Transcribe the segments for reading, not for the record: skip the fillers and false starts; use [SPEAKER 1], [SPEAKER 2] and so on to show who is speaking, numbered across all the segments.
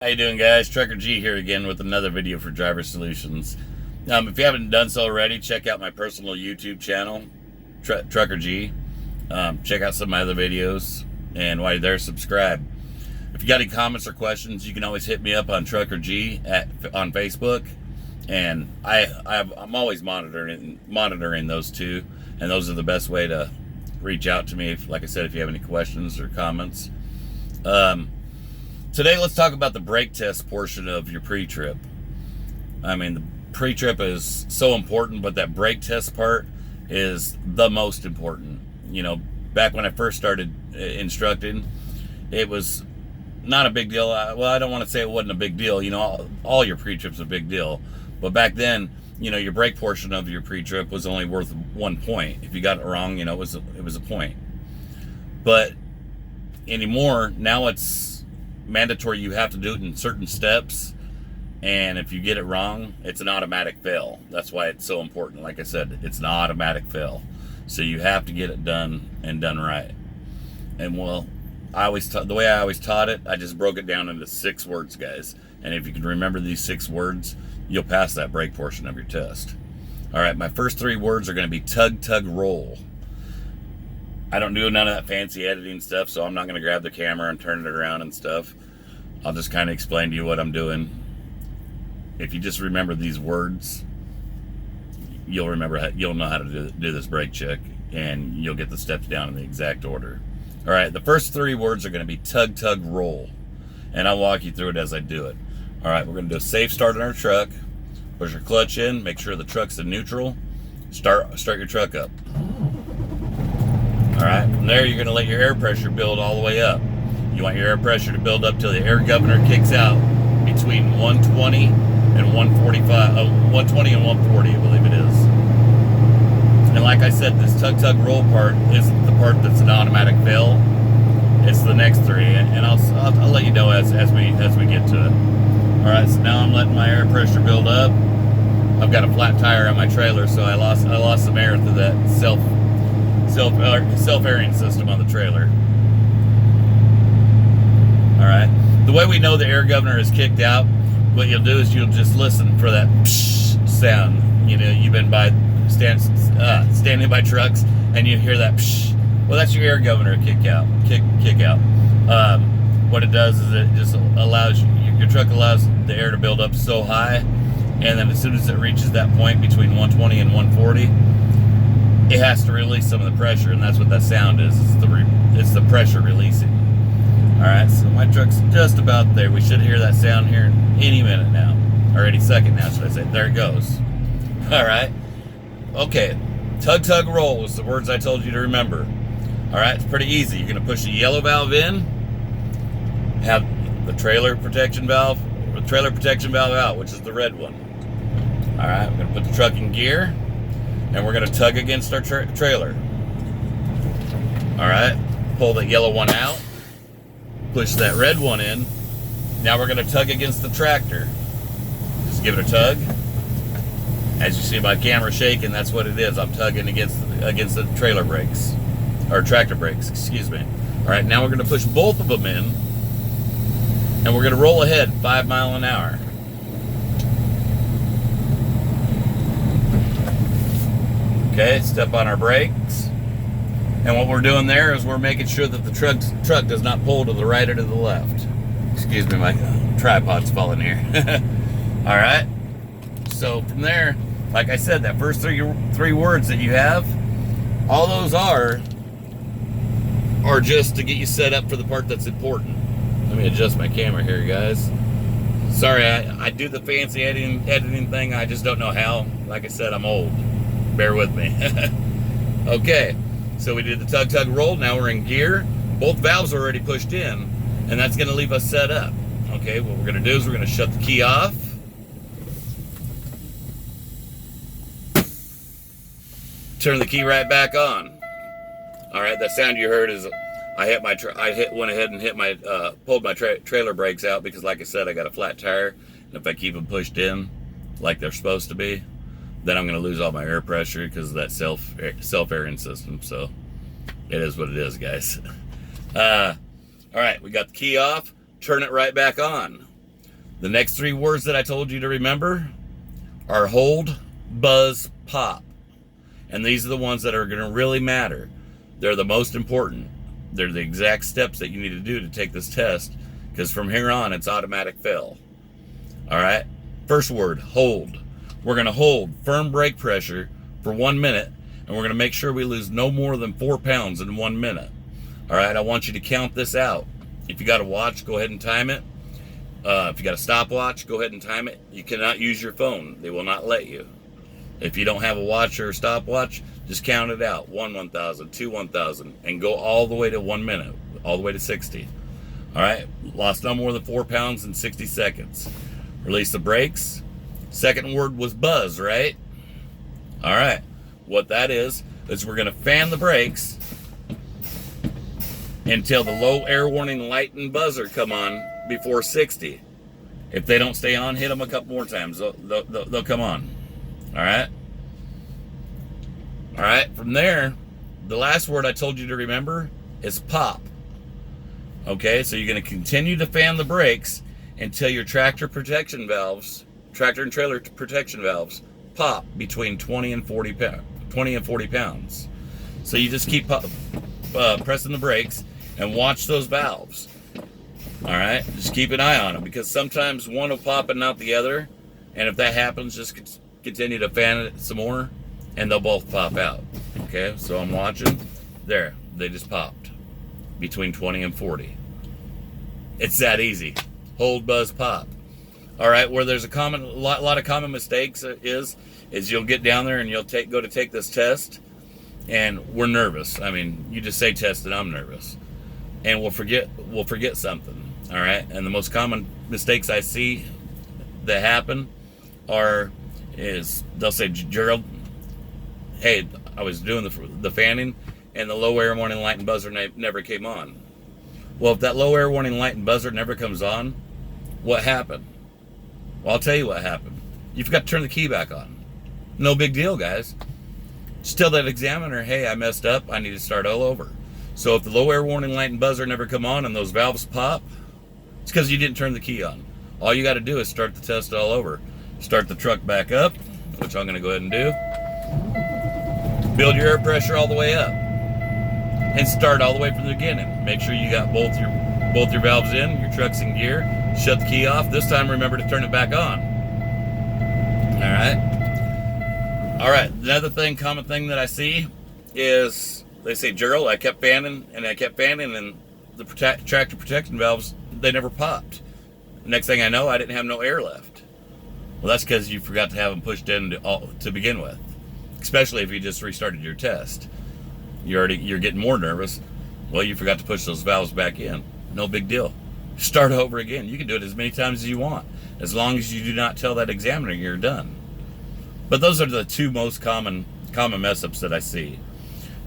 [SPEAKER 1] How you doing, guys? Trucker G here again with another video for Driver Solutions. If you haven't done so already, check out my personal YouTube channel, Trucker G. Check out some of my other videos, and while you're there, subscribe. If you got any comments or questions, you can always hit me up on Trucker G on Facebook, and I'm always monitoring those two, and those are the best way to reach out to me. Like I said, if you have any questions or comments. Today, let's talk about the brake test portion of your pre-trip. I mean, the pre-trip is so important, but that brake test part is the most important. You know, back when I first started instructing, it was not a big deal. Well, I don't want to say it wasn't a big deal. You know, all your pre-trips are a big deal. But back then, you know, your brake portion of your pre-trip was only worth 1 point. If you got it wrong, you know, it was a point. But anymore, now it's mandatory. You have to do it in certain steps, and if you get it wrong, it's an automatic fail. That's why it's so important. Like I said, it's an automatic fail, so you have to get it done and done right. And well, the way I always taught it, I just broke it down into 6 words, guys, and if you can remember these 6 words, you'll pass that brake portion of your test. All right, my first 3 words are going to be tug, tug, roll. I don't do none of that fancy editing stuff, so I'm not going to grab the camera and turn it around and stuff. I'll just kind of explain to you what I'm doing. If you just remember these words, you'll know how to do this brake check, and you'll get the steps down in the exact order. All right, the first 3 words are going to be tug, tug, roll, and I'll walk you through it as I do it. All right, we're going to do a safe start on our truck. Push your clutch in, make sure the truck's in neutral. Start your truck up. All right, from there, you're going to let your air pressure build all the way up. You want your air pressure to build up till the air governor kicks out between 120 and 145, 120 and 140, I believe it is. And like I said, this tug, tug, roll part isn't the part that's an automatic fail. It's the next 3, and I'll let you know as we get to it. All right, so now I'm letting my air pressure build up. I've got a flat tire on my trailer, so I lost some air through that self-airing system on the trailer. All right. The way we know the air governor is kicked out, what you'll do is you'll just listen for that psh sound. You know, you've been standing by trucks and you hear that psh. Well, that's your air governor kick out. What it does is it just allows your truck allows the air to build up so high, and then as soon as it reaches that point between 120 and 140. It has to release some of the pressure, and that's what that sound is. It's the pressure releasing. All right, so my truck's just about there. We should hear that sound here any minute now, or any second now, should I say. There it goes. All right. Okay, tug, tug, roll was the words I told you to remember. All right, it's pretty easy. You're going to push the yellow valve in, have the trailer protection valve out, which is the red one. All right, we're going to put the truck in gear, and we're going to tug against our trailer. All right, pull the yellow one out, push that red one in. Now we're going to tug against the tractor. Just give it a tug. As you see my camera shaking, that's what it is. I'm tugging against the trailer brakes, or tractor brakes, excuse me. All right, now we're going to push both of them in, and we're going to roll ahead 5 miles an hour. Okay, step on our brakes. And what we're doing there is we're making sure that the truck does not pull to the right or to the left. Excuse me, my tripod's falling here. All right. So from there, like I said, that first three words that you have, all those are just to get you set up for the part that's important. Let me adjust my camera here, guys. Sorry, I do the fancy editing thing. I just don't know how. Like I said, I'm old. Bear with me. Okay, so we did the tug, tug, roll. Now we're in gear. Both valves are already pushed in, and that's going to leave us set up. Okay, what we're going to do is we're going to shut the key off. Turn the key right back on. All right, that sound you heard is went ahead and pulled my trailer brakes out because, like I said, I got a flat tire, and if I keep them pushed in like they're supposed to be, then I'm going to lose all my air pressure because of that self-airing system. So it is what it is, guys. All right, we got the key off. Turn it right back on. The next 3 words that I told you to remember are hold, buzz, pop. And these are the ones that are going to really matter. They're the most important. They're the exact steps that you need to do to take this test, because from here on, it's automatic fail. All right? First word, hold. We're going to hold firm brake pressure for 1 minute, and we're going to make sure we lose no more than 4 pounds in 1 minute. All right? I want you to count this out. If you got a watch, go ahead and time it. If you got a stopwatch, go ahead and time it. You cannot use your phone. They will not let you. If you don't have a watch or a stopwatch, just count it out. 1 1,000, 2 1,000, and go all the way to 1 minute, all the way to 60. All right, lost no more than 4 pounds in 60 seconds. Release the brakes. Second word was buzz, right? All right, what that is we're gonna fan the brakes until the low air warning light and buzzer come on before 60. If they don't stay on, hit them a couple more times. They'll come on. All right. All right. From there, the last word I told you to remember is pop. Okay. So you're going to continue to fan the brakes until your tractor and trailer protection valves pop between 20 and 40 pounds. So you just keep pressing the brakes and watch those valves. All right. Just keep an eye on them, because sometimes one will pop and not the other. And if that happens, just continue to fan it some more and they'll both pop out. Okay, so I'm watching. There, they just popped between 20 and 40. It's that easy. Hold, buzz, pop. All right, where there's a lot of common mistakes is you'll get down there and you'll go to take this test, and we're nervous. I mean, you just say test and I'm nervous, and we'll forget something. All right, and the most common mistakes I see that happen is they'll say, Gerald, hey, I was doing the fanning and the low air warning light and buzzer never came on. Well, if that low air warning light and buzzer never comes on, what happened? Well, I'll tell you what happened. You forgot to turn the key back on. No big deal, guys. Just tell that examiner, hey, I messed up. I need to start all over. So if the low air warning light and buzzer never come on and those valves pop, it's because you didn't turn the key on. All you got to do is start the test all over. Start the truck back up, which I'm going to go ahead and do. Build your air pressure all the way up, and start all the way from the beginning. Make sure you got both your valves in, your truck's in gear. Shut the key off. This time, remember to turn it back on. All right. Another common thing that I see is they say, Gerald, I kept fanning, and the tractor protection valves, they never popped. Next thing I know, I didn't have no air left. Well, that's because you forgot to have them pushed in to begin with. Especially if you just restarted your test. You're getting more nervous. Well, you forgot to push those valves back in. No big deal. Start over again. You can do it as many times as you want, as long as you do not tell that examiner you're done. But those are the 2 most common mess ups that I see.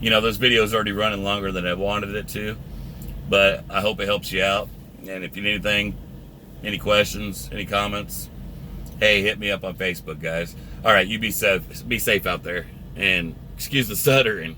[SPEAKER 1] You know, this video is already running longer than I wanted it to, but I hope it helps you out. And if you need anything, any questions, any comments, hey, hit me up on Facebook, guys. All right, you be safe out there, and excuse the stuttering.